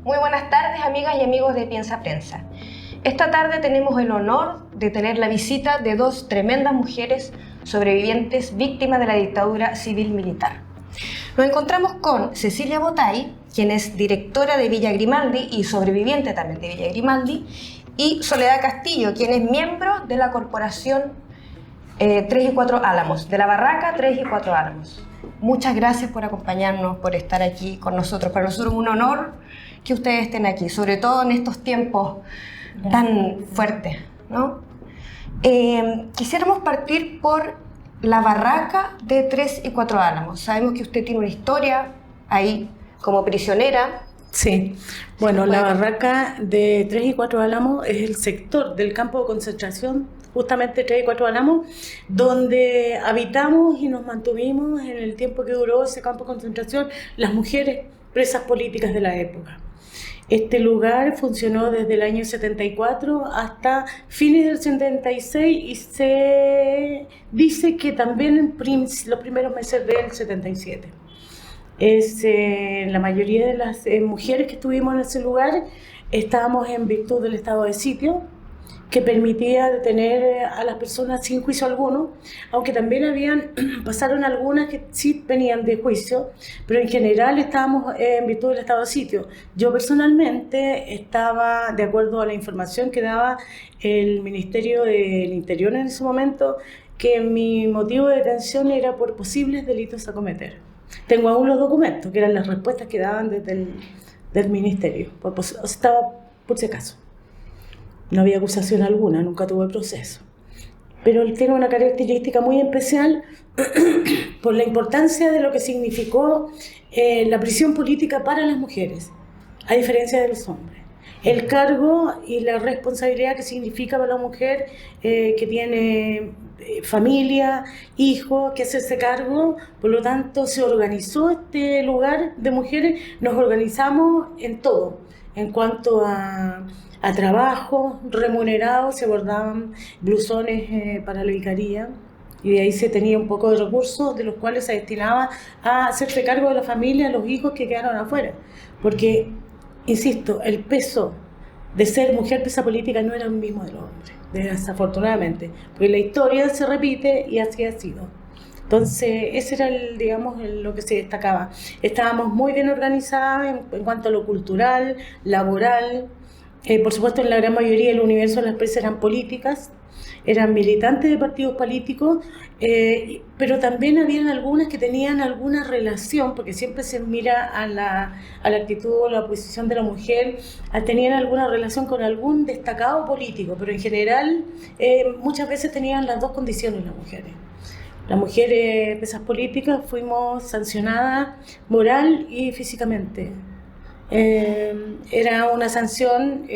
Muy buenas tardes, amigas y amigos de Piensa Prensa. Esta tarde tenemos el honor de tener la visita de dos tremendas mujeres sobrevivientes víctimas de la dictadura civil-militar. Nos encontramos con Cecilia Botay, quien es directora de Villa Grimaldi y sobreviviente también de Villa Grimaldi, y Soledad Castillo, quien es miembro de la corporación 3 y 4 Álamos, de la barraca 3 y 4 Álamos. Muchas gracias por acompañarnos, por estar aquí con nosotros. Para nosotros es un honor que ustedes estén aquí, sobre todo en estos tiempos tan fuertes, ¿no? Quisiéramos partir por la barraca de 3 y 4 Álamos. Sabemos que usted tiene una historia ahí como prisionera. Sí, bueno, la barraca de 3 y 4 Álamos es el sector del campo de concentración, justamente 3 y 4 Álamos, donde habitamos y nos mantuvimos en el tiempo que duró ese campo de concentración las mujeres presas políticas de la época. Este lugar funcionó desde el año 74 hasta fines del 76 y se dice que también en los primeros meses del 77. La mayoría de las mujeres que estuvimos en ese lugar estábamos en virtud del estado de sitio, que permitía detener a las personas sin juicio alguno, aunque también pasaron algunas que sí venían de juicio, pero en general estábamos en virtud del estado de sitio. Yo personalmente estaba, de acuerdo a la información que daba el Ministerio del Interior en ese momento, que mi motivo de detención era por posibles delitos a cometer. Tengo aún los documentos, que eran las respuestas que daban desde del Ministerio, estaba por si acaso. No había acusación alguna, nunca tuve proceso. Pero él tiene una característica muy especial por la importancia de lo que significó la prisión política para las mujeres, a diferencia de los hombres. El cargo y la responsabilidad que significa para la mujer que tiene familia, hijos, que hace ese cargo. Por lo tanto, se organizó este lugar de mujeres, nos organizamos en todo, en cuanto a trabajo remunerado, se bordaban blusones para la vicaría y de ahí se tenía un poco de recursos de los cuales se destinaba a hacerse cargo de la familia, los hijos que quedaron afuera, porque, insisto, el peso de ser mujer presa política no era el mismo de los hombres, desafortunadamente, porque la historia se repite y así ha sido. Entonces, ese era lo que se destacaba. Estábamos muy bien organizadas en cuanto a lo cultural, laboral. Por supuesto, en la gran mayoría del universo las presas eran políticas, eran militantes de partidos políticos, pero también habían algunas que tenían alguna relación, porque siempre se mira a la actitud o la posición de la mujer, tenían alguna relación con algún destacado político, pero en general muchas veces tenían las dos condiciones las mujeres. Las mujeres presas políticas fuimos sancionadas moral y físicamente. Era una sanción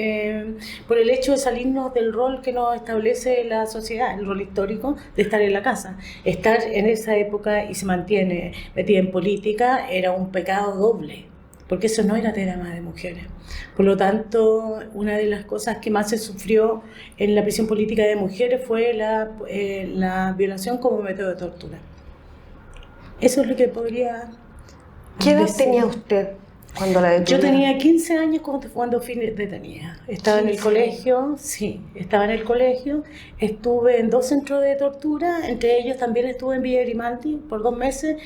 por el hecho de salirnos del rol que nos establece la sociedad, el rol histórico de estar en la casa. Estar en esa época y se mantiene metida en política era un pecado doble, porque eso no era tema de mujeres. Por lo tanto, una de las cosas que más se sufrió en la prisión política de mujeres fue la violación como método de tortura. Eso es lo que podría ¿Qué edad decir. tenía usted cuando la detuvieron? Yo tenía 15 años cuando fui detenida. Estaba en el colegio, estuve en 2 centros de tortura, entre ellos también estuve en Villa Grimaldi por 2 meses,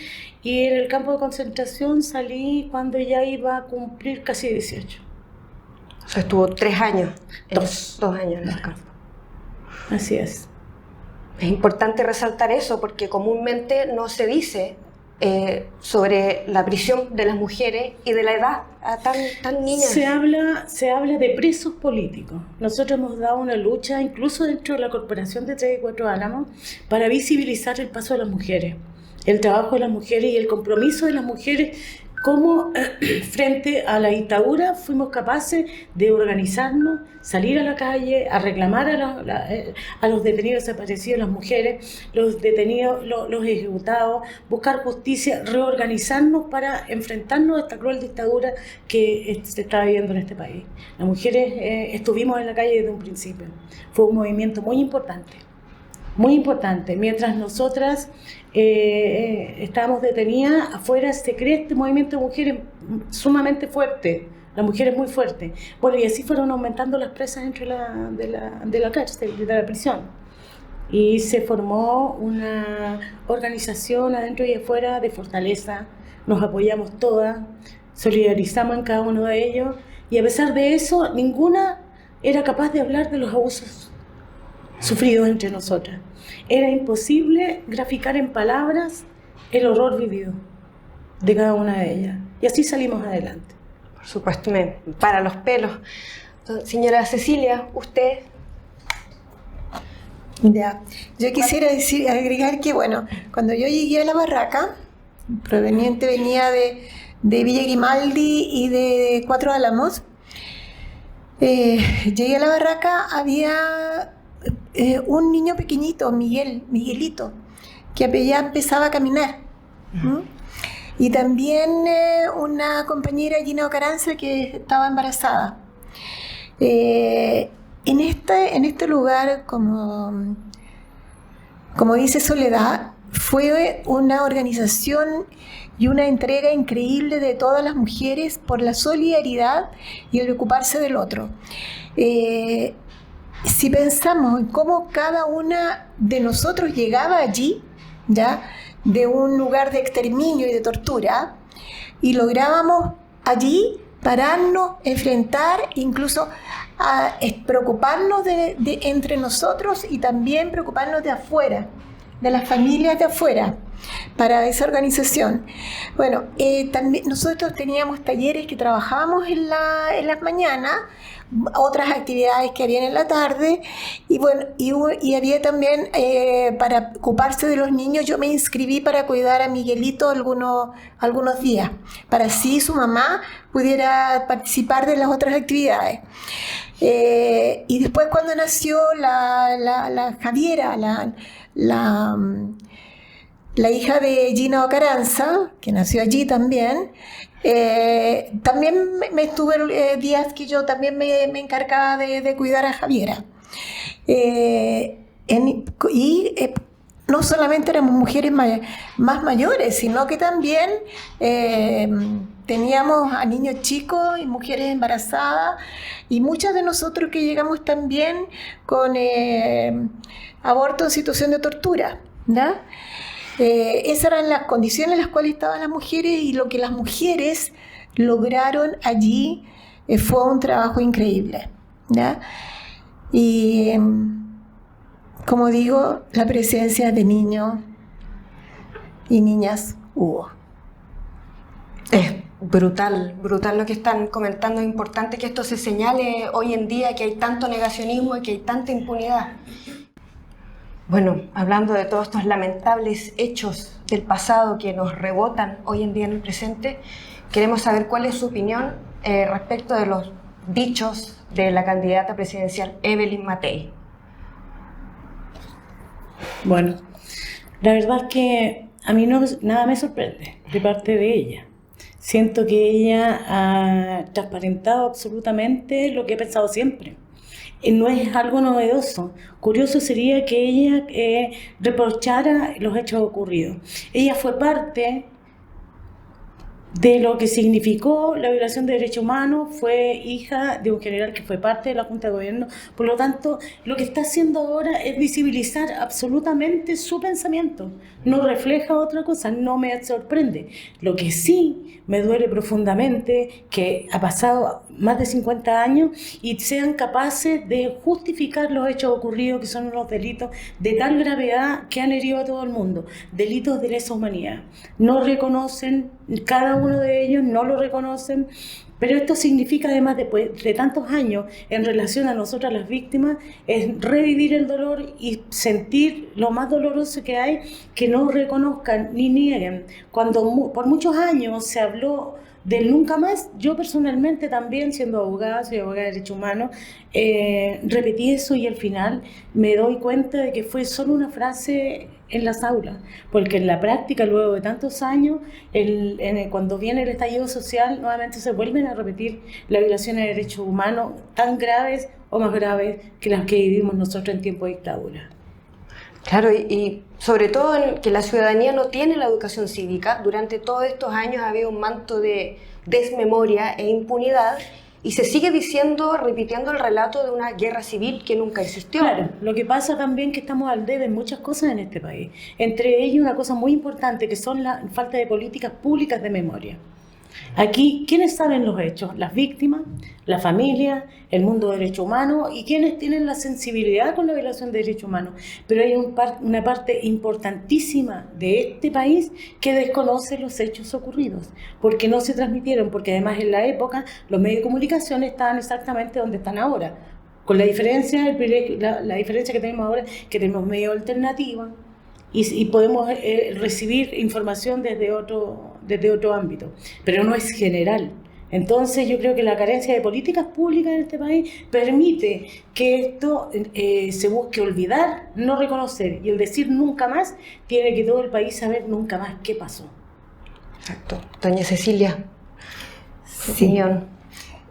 y en el campo de concentración salí cuando ya iba a cumplir casi 18. O sea, estuvo 3 años. 2 años en el campo. Así es. Es importante resaltar eso porque comúnmente no se dice sobre la prisión de las mujeres y de la edad tan niña. Se habla de presos políticos. Nosotros hemos dado una lucha, incluso dentro de la corporación de 3 y 4 Álamos, para visibilizar el paso de las mujeres, el trabajo de las mujeres y el compromiso de las mujeres. Cómo frente a la dictadura fuimos capaces de organizarnos, salir a la calle, a reclamar a los detenidos desaparecidos, las mujeres, los detenidos, los ejecutados, buscar justicia, reorganizarnos para enfrentarnos a esta cruel dictadura que se está viviendo en este país. Las mujeres estuvimos en la calle desde un principio. Fue un movimiento muy importante. muy importante. Mientras nosotras estábamos detenidas, afuera se crea este movimiento de mujeres sumamente fuerte. La mujer es muy fuerte. Bueno, y así fueron aumentando las presas dentro de la cárcel, de la prisión. Y se formó una organización adentro y afuera de fortaleza. Nos apoyamos todas, solidarizamos en cada uno de ellos. Y a pesar de eso, ninguna era capaz de hablar de los abusos sufridos entre nosotras. Era imposible graficar en palabras el horror vivido de cada una de ellas. Y así salimos adelante. Por supuesto, me para los pelos. Señora Cecilia, usted... Ya, yo quisiera agregar que, bueno, cuando yo llegué a la barraca, venía de Villa Grimaldi y de Cuatro Álamos, llegué a la barraca, había un niño pequeñito, Miguelito, que ya empezaba a caminar. Y también una compañera, Gina Ocaranza, que estaba embarazada. En este lugar, como dice Soledad, fue una organización y una entrega increíble de todas las mujeres por la solidaridad y el ocuparse del otro. Si pensamos en cómo cada una de nosotros llegaba allí, ya, de un lugar de exterminio y de tortura, y lográbamos allí pararnos, enfrentar, incluso a preocuparnos de entre nosotros y también preocuparnos de afuera, de las familias de afuera, para esa organización. Bueno, también nosotros teníamos talleres que trabajábamos en las mañanas, otras actividades que habían en la tarde, y bueno, y había también para ocuparse de los niños. Yo me inscribí para cuidar a Miguelito algunos días, para así su mamá pudiera participar de las otras actividades. Y después, cuando nació la Javiera, la hija de Gina Ocaranza, que nació allí también, también me estuve días que yo también me encargaba de cuidar a Javiera. No solamente éramos mujeres más mayores, sino que también teníamos a niños chicos y mujeres embarazadas, y muchas de nosotros que llegamos también con aborto en situación de tortura, ¿ya? Esas eran las condiciones en las cuales estaban las mujeres, y lo que las mujeres lograron allí fue un trabajo increíble, ¿ya? Y como digo, la presencia de niños y niñas hubo. Es brutal lo que están comentando. Es importante que esto se señale hoy en día, que hay tanto negacionismo y que hay tanta impunidad. Bueno, hablando de todos estos lamentables hechos del pasado que nos rebotan hoy en día en el presente, queremos saber cuál es su opinión respecto de los dichos de la candidata presidencial Evelyn Matei. Bueno, la verdad es que a mí nada me sorprende de parte de ella. Siento que ella ha transparentado absolutamente lo que he pensado siempre. No es algo novedoso. Curioso sería que ella reprochara los hechos ocurridos. Ella fue parte de lo que significó la violación de derechos humanos, fue hija de un general que fue parte de la Junta de Gobierno. Por lo tanto, lo que está haciendo ahora es visibilizar absolutamente su pensamiento. No refleja otra cosa, no me sorprende. Lo que sí me duele profundamente, que ha pasado más de 50 años y sean capaces de justificar los hechos ocurridos, que son unos delitos de tal gravedad que han herido a todo el mundo, delitos de lesa humanidad. No reconocen, cada uno de ellos no lo reconocen, pero esto significa, además, después de tantos años en relación a nosotras las víctimas, es revivir el dolor y sentir lo más doloroso que hay, que no reconozcan ni nieguen. Cuando por muchos años se habló del nunca más, yo personalmente también, siendo abogada, soy abogada de derechos humanos, repetí eso, y al final me doy cuenta de que fue solo una frase en las aulas, porque en la práctica, luego de tantos años, cuando viene el estallido social, nuevamente se vuelven a repetir las violaciones de derechos humanos tan graves o más graves que las que vivimos nosotros en tiempo de dictadura. Claro, y sobre todo en que la ciudadanía no tiene la educación cívica. Durante todos estos años ha habido un manto de desmemoria e impunidad y se sigue diciendo, repitiendo el relato de una guerra civil que nunca existió. Claro, lo que pasa también que estamos al debe en muchas cosas en este país. Entre ellas una cosa muy importante que son la falta de políticas públicas de memoria. Aquí, ¿quiénes saben los hechos? Las víctimas, la familia, el mundo de derechos humanos y quienes tienen la sensibilidad con la violación de derechos humanos. Pero hay una parte importantísima de este país que desconoce los hechos ocurridos, porque no se transmitieron, porque además en la época los medios de comunicación estaban exactamente donde están ahora, con la diferencia, la diferencia que tenemos ahora, que tenemos medios alternativos y podemos recibir información desde otro ámbito, pero no es general. Entonces yo creo que la carencia de políticas públicas en este país permite que esto se busque olvidar, no reconocer, y el decir nunca más tiene que todo el país saber nunca más qué pasó. Exacto. Doña Cecilia, su Sí. opinión.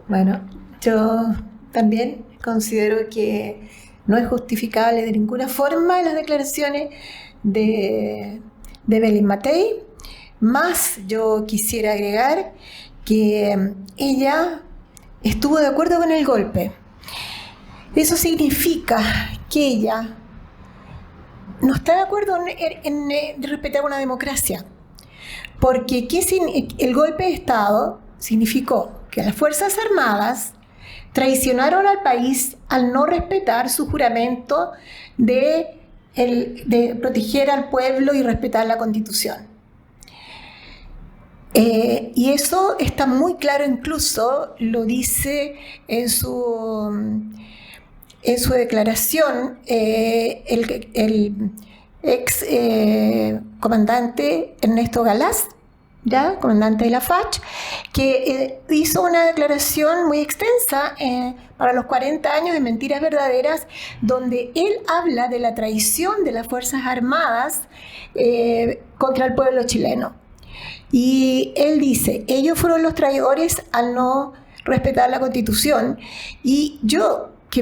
Bueno, yo también considero que no es justificable de ninguna forma las declaraciones de Belén Matei, más yo quisiera agregar que ella estuvo de acuerdo con el golpe. Eso significa que ella no está de acuerdo en respetar una democracia, porque el golpe de Estado significó que las Fuerzas Armadas traicionaron al país al no respetar su juramento de proteger al pueblo y respetar la Constitución. Y eso está muy claro, incluso lo dice en su declaración el ex comandante Ernesto Galaz, ¿ya? Comandante de la FACH, que hizo una declaración muy extensa para los 40 años de Mentiras Verdaderas, donde él habla de la traición de las Fuerzas Armadas contra el pueblo chileno. Y él dice, ellos fueron los traidores al no respetar la Constitución, y yo, que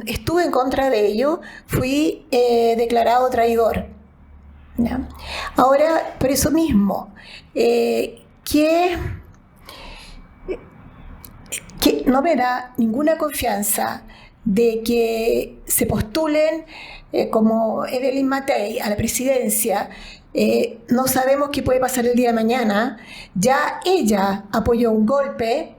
estuve en contra de ello, fui declarado traidor. ¿Ya? Ahora, por eso mismo, que no me da ninguna confianza de que se postulen como Evelyn Matei a la presidencia. No sabemos qué puede pasar el día de mañana. Ya ella apoyó un golpe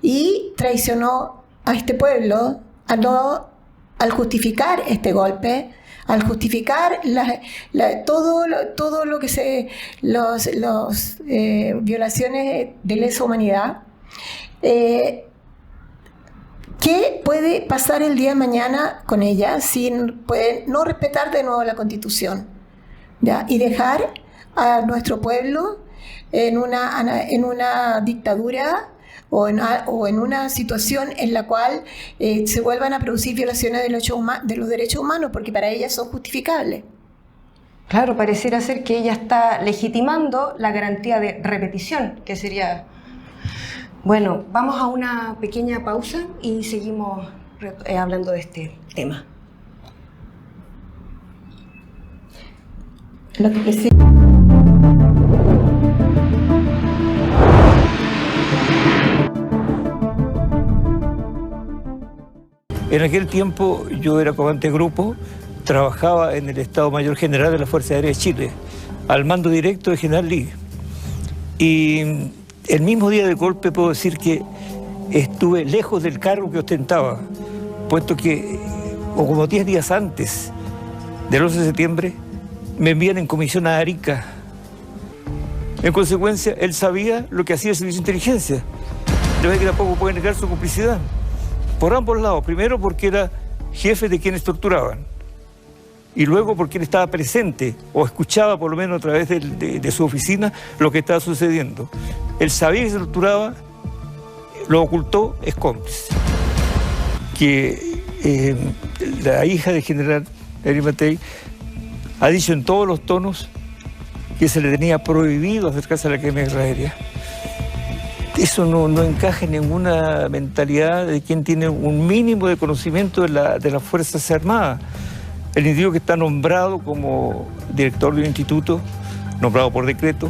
y traicionó a este pueblo al justificar este golpe, al justificar todo lo que las violaciones de lesa humanidad. ¿Qué puede pasar el día de mañana con ella si pueden no respetar de nuevo la Constitución? ¿Ya? Y dejar a nuestro pueblo en una dictadura o en una situación en la cual se vuelvan a producir violaciones de los derechos humanos, porque para ellas son justificables. Claro, pareciera ser que ella está legitimando la garantía de repetición, que sería... Bueno, vamos a una pequeña pausa y seguimos hablando de este tema. Lo que sí. En aquel tiempo yo era comandante de grupo, trabajaba en el Estado Mayor General de la Fuerza Aérea de Chile, al mando directo de General Lee. Y el mismo día del golpe puedo decir que estuve lejos del cargo que ostentaba, puesto que, o como 10 días antes del 11 de septiembre, me envían en comisión a Arica. En consecuencia, él sabía lo que hacía el servicio de inteligencia. De vez que tampoco puede negar su complicidad. Por ambos lados. Primero porque era jefe de quienes torturaban. Y luego porque él estaba presente, o escuchaba por lo menos a través de su oficina, lo que estaba sucediendo. Él sabía que se torturaba, lo ocultó, es cómplice. Que la hija del general Evelyn Matei ha dicho en todos los tonos que se le tenía prohibido acercarse a la Academia de Guerra Aérea. Eso no encaja en ninguna mentalidad de quien tiene un mínimo de conocimiento de las Fuerzas Armadas. El individuo que está nombrado como director de un instituto, nombrado por decreto,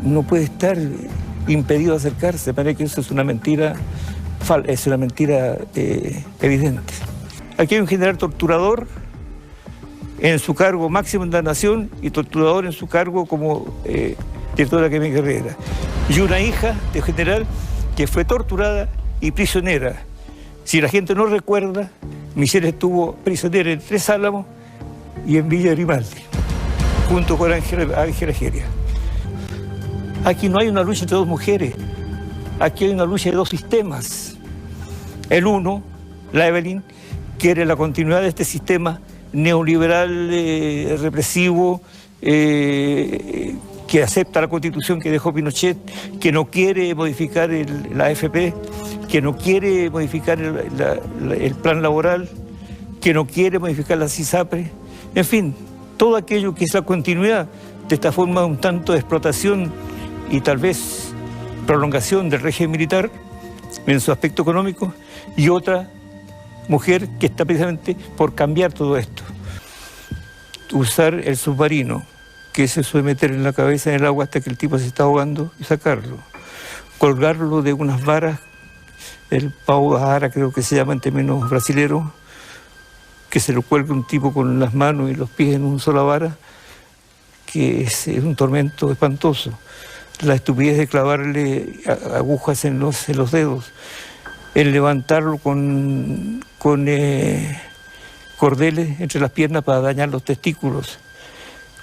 no puede estar impedido de acercarse. Parece que eso es una mentira, evidente. Aquí hay un general torturador en su cargo máximo en la nación y torturador en su cargo como director de la Academia Guerrera. Y una hija de general que fue torturada y prisionera. Si la gente no recuerda, Michelle estuvo prisionera en Tres Álamos y en Villa Grimaldi, junto con Ángela Geria. Aquí no hay una lucha entre dos mujeres, aquí hay una lucha de dos sistemas. El uno, la Evelyn, quiere la continuidad de este sistema neoliberal represivo, que acepta la Constitución que dejó Pinochet, que no quiere modificar la AFP, que no quiere modificar el plan laboral, que no quiere modificar la CISAPRE, en fin, todo aquello que es la continuidad de esta forma un tanto de explotación y tal vez prolongación del régimen militar en su aspecto económico, y otra mujer que está precisamente por cambiar todo esto. Usar el submarino, que se suele meter en la cabeza en el agua hasta que el tipo se está ahogando, y sacarlo. Colgarlo de unas varas, el pau da ara creo que se llama en términos brasileros, que se lo cuelga un tipo con las manos y los pies en una sola vara, que es un tormento espantoso. La estupidez de clavarle agujas en los dedos, el levantarlo con cordeles entre las piernas para dañar los testículos,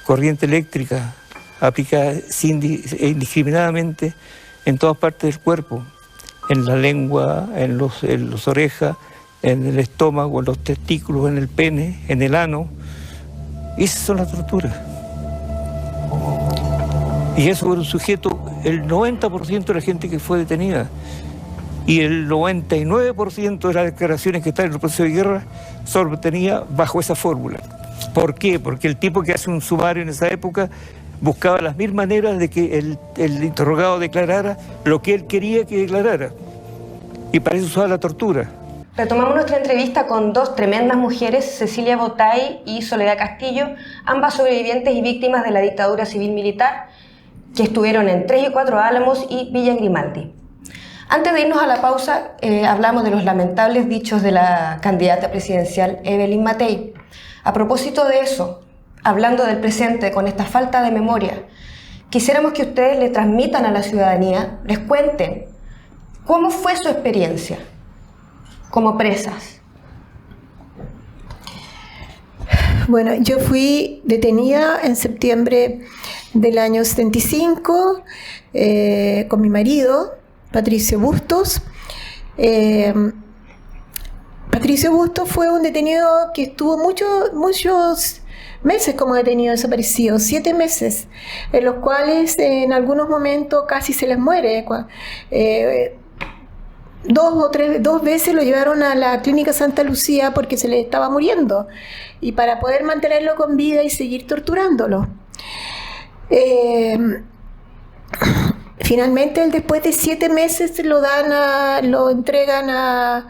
corriente eléctrica aplicada indiscriminadamente en todas partes del cuerpo, en la lengua, en las orejas, en el estómago, en los testículos, en el pene, en el ano. Esas son las torturas. Y eso era un sujeto, el 90% de la gente que fue detenida y el 99% de las declaraciones que están en el proceso de guerra se obtenía bajo esa fórmula. ¿Por qué? Porque el tipo que hace un sumario en esa época buscaba las mil maneras de que el interrogado declarara lo que él quería que declarara. Y para eso usaba la tortura. Retomamos nuestra entrevista con dos tremendas mujeres, Cecilia Botay y Soledad Castillo, ambas sobrevivientes y víctimas de la dictadura civil-militar, que estuvieron en 3 y 4 Álamos y Villa Grimaldi. Antes de irnos a la pausa, hablamos de los lamentables dichos de la candidata presidencial Evelyn Matei. A propósito de eso, hablando del presente con esta falta de memoria, quisiéramos que ustedes le transmitan a la ciudadanía, les cuenten cómo fue su experiencia como presas. Bueno, yo fui detenida en septiembre del año 75 con mi marido, Patricio Bustos. Patricio Bustos fue un detenido que estuvo muchos meses como detenido desaparecido, 7 meses, en los cuales en algunos momentos casi se les muere. 2 veces lo llevaron a la clínica Santa Lucía porque se le estaba muriendo, y para poder mantenerlo con vida y seguir torturándolo. Finalmente, después de 7 meses lo entregan a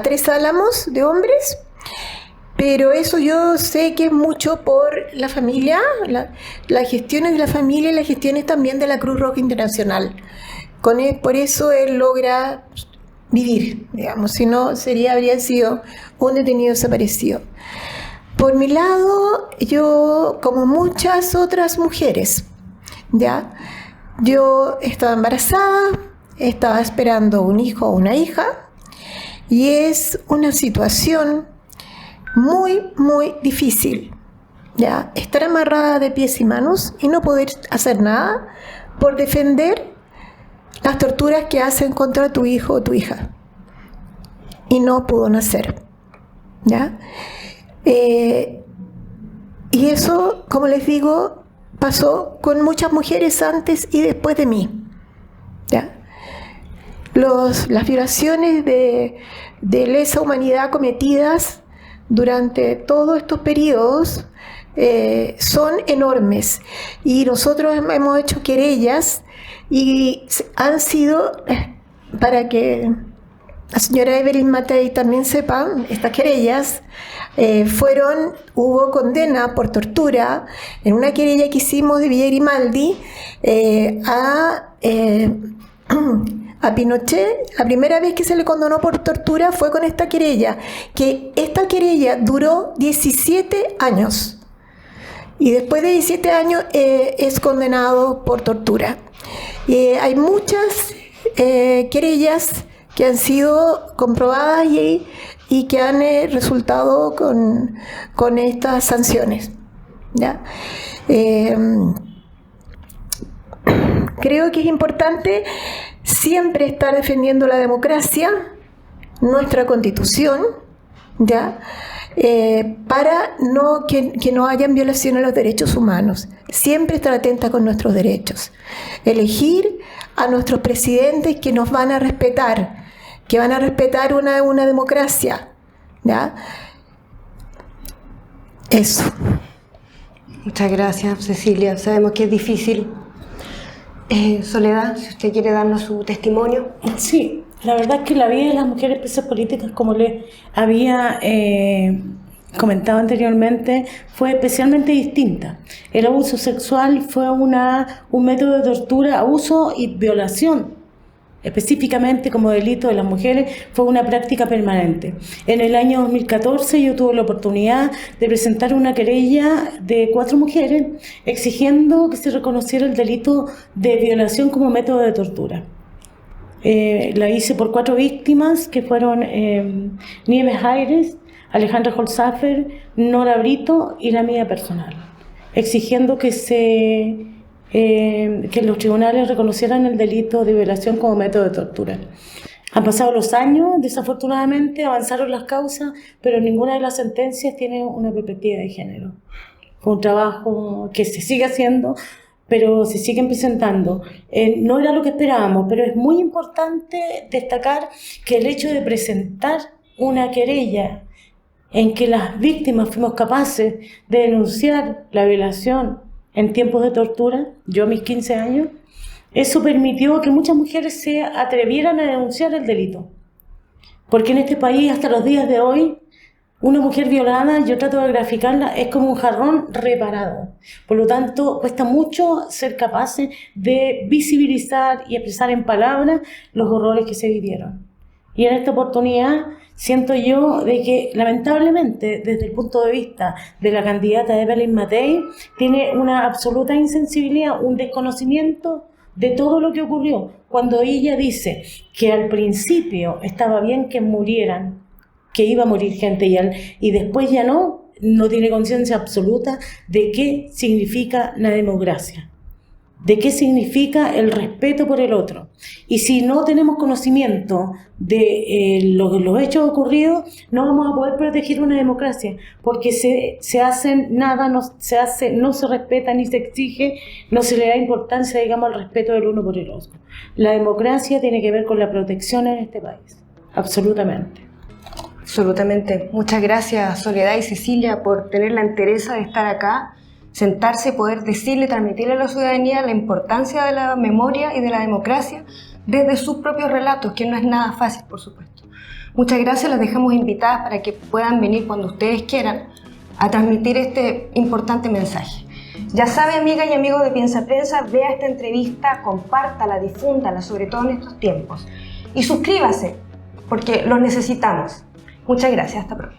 3 Álamos de hombres, pero eso yo sé que es mucho por la familia, las gestiones de la familia y las gestiones también de la Cruz Roja Internacional. Por eso él logra vivir, digamos, si no habría sido un detenido desaparecido. Por mi lado, yo, como muchas otras mujeres, ¿ya? Yo estaba embarazada, estaba esperando un hijo o una hija, y es una situación muy, muy difícil, ¿ya? Estar amarrada de pies y manos y no poder hacer nada por defender las torturas que hacen contra tu hijo o tu hija. Y no pudo nacer, ¿ya? Y eso, como les digo, pasó con muchas mujeres antes y después de mí, ¿ya? Las violaciones de lesa humanidad cometidas durante todos estos periodos son enormes, y nosotros hemos hecho querellas y han sido para que la señora Evelyn Matei también sepa, estas querellas hubo condena por tortura en una querella que hicimos de Villa Grimaldi a Pinochet. La primera vez que se le condenó por tortura fue con esta querella, que esta querella duró 17 años. Y después de 17 años es condenado por tortura. Hay muchas querellas que han sido comprobadas y que han resultado con estas sanciones, ¿ya? Creo que es importante siempre estar defendiendo la democracia, nuestra Constitución, ¿ya? Para que no hayan violaciones a los derechos humanos. Siempre estar atenta con nuestros derechos. Elegir a nuestros presidentes que nos van a respetar, que van a respetar una democracia, ¿ya? Eso. Muchas gracias, Cecilia. Sabemos que es difícil. Soledad, si usted quiere darnos su testimonio. Sí, la verdad es que la vida de las mujeres presas políticas, como les había comentado anteriormente, fue especialmente distinta. El abuso sexual fue un método de tortura, abuso y violación. Específicamente como delito de las mujeres, fue una práctica permanente. En el año 2014 yo tuve la oportunidad de presentar una querella de 4 mujeres exigiendo que se reconociera el delito de violación como método de tortura. La hice por 4 víctimas que fueron Nieves Aires, Alejandra Holzafer, Nora Brito y la mía personal, exigiendo que los tribunales reconocieran el delito de violación como método de tortura. Han pasado los años, desafortunadamente avanzaron las causas, pero ninguna de las sentencias tiene una perspectiva de género. Fue un trabajo que se sigue haciendo, pero se siguen presentando. No era lo que esperábamos, pero es muy importante destacar que el hecho de presentar una querella en que las víctimas fuimos capaces de denunciar la violación en tiempos de tortura, yo a mis 15 años, eso permitió que muchas mujeres se atrevieran a denunciar el delito. Porque en este país, hasta los días de hoy, una mujer violada, yo trato de graficarla, es como un jarrón reparado. Por lo tanto, cuesta mucho ser capaces de visibilizar y expresar en palabras los horrores que se vivieron. Y en esta oportunidad siento yo de que lamentablemente desde el punto de vista de la candidata Evelyn Matei tiene una absoluta insensibilidad, un desconocimiento de todo lo que ocurrió, cuando ella dice que al principio estaba bien que murieran, que iba a morir gente y después ya no tiene conciencia absoluta de qué significa la democracia, de qué significa el respeto por el otro. Y si no tenemos conocimiento de los hechos ocurridos, no vamos a poder proteger una democracia, porque no se respeta ni se exige, no se le da importancia, digamos, al respeto del uno por el otro. La democracia tiene que ver con la protección en este país, absolutamente. Absolutamente. Muchas gracias, Soledad y Cecilia, por tener la entereza de estar acá, sentarse, poder decirle, transmitirle a la ciudadanía la importancia de la memoria y de la democracia desde sus propios relatos, que no es nada fácil, por supuesto. Muchas gracias, las dejamos invitadas para que puedan venir cuando ustedes quieran a transmitir este importante mensaje. Ya sabe, amiga y amigo de Piensa Prensa, vea esta entrevista, compártala, difúndala, sobre todo en estos tiempos. Y suscríbase, porque lo necesitamos. Muchas gracias, hasta pronto.